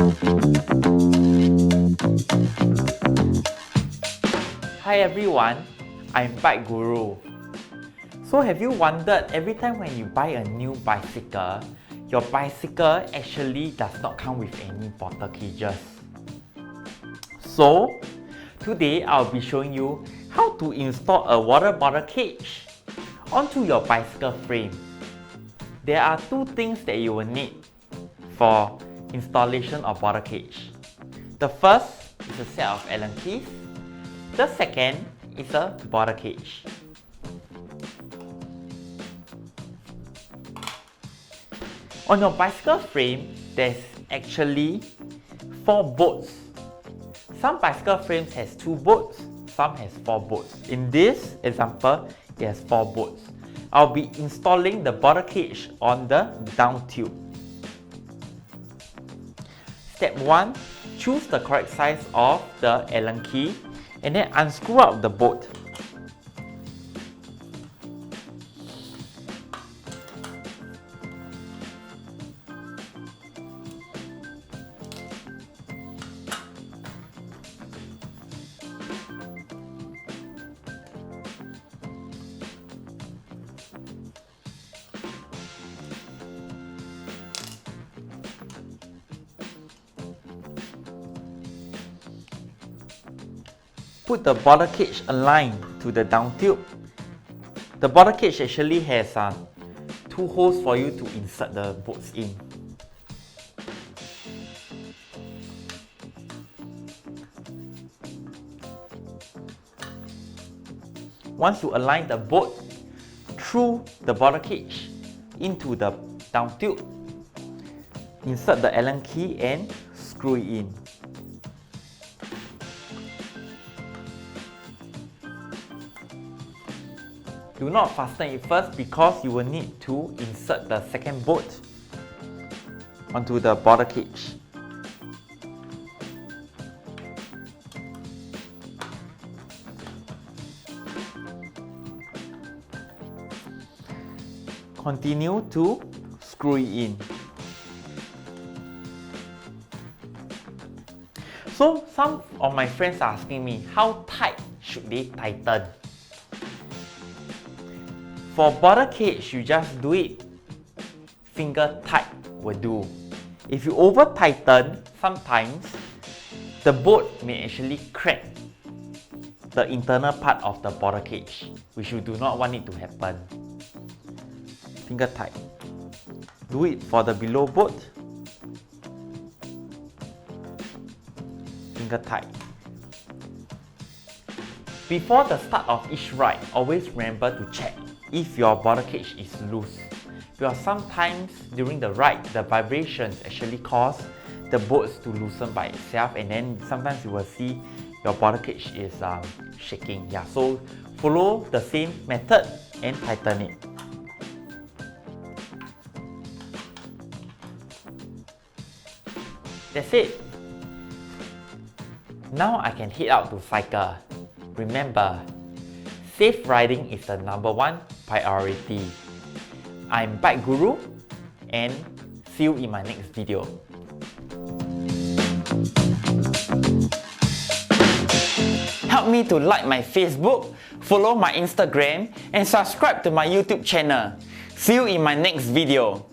Hi everyone, I'm Bike Guru. So have you wondered, every time when you buy a new bicycle, your bicycle actually does not come with any bottle cages? So today I'll be showing you how to install a water bottle cage onto your bicycle frame. There are two things that you will need for installation of bottle cage. The first is a set of Allen keys. The second is a bottle cage. On your bicycle frame, there's actually 4 bolts. Some bicycle frames has 2 bolts, some has 4 bolts. In this example, it has 4 bolts. I'll be installing the bottle cage on the down tube. Step 1. Choose the correct size of the Allen key and then unscrew out the bolt. Put the bottle cage aligned to the down tube. The bottle cage actually has 2 holes for you to insert the bolts in. Once you align the bolt through the bottle cage into the down tube, insert the Allen key and screw it in. Do not fasten it first because you will need to insert the second bolt onto the bottle cage. Continue to screw it in. So some of my friends are asking me, how tight should they tighten? For bottle cage, you just do it finger tight will do. If you over tighten, sometimes the bolt may actually crack the internal part of the bottle cage, which you do not want it to happen. Finger tight. Do it for the below bolt. Finger tight. Before the start of each ride, always remember to check if your bottle cage is loose, because sometimes during the ride, the vibrations actually cause the bolts to loosen by itself, and then sometimes you will see your bottle cage is shaking. Yeah, so follow the same method and tighten it. That's it. Now I can head out to cycle. Remember, safe riding is the #1 priority. I'm Bike Guru and see you in my next video. Help me to like my Facebook, follow my Instagram and subscribe to my YouTube channel. See you in my next video.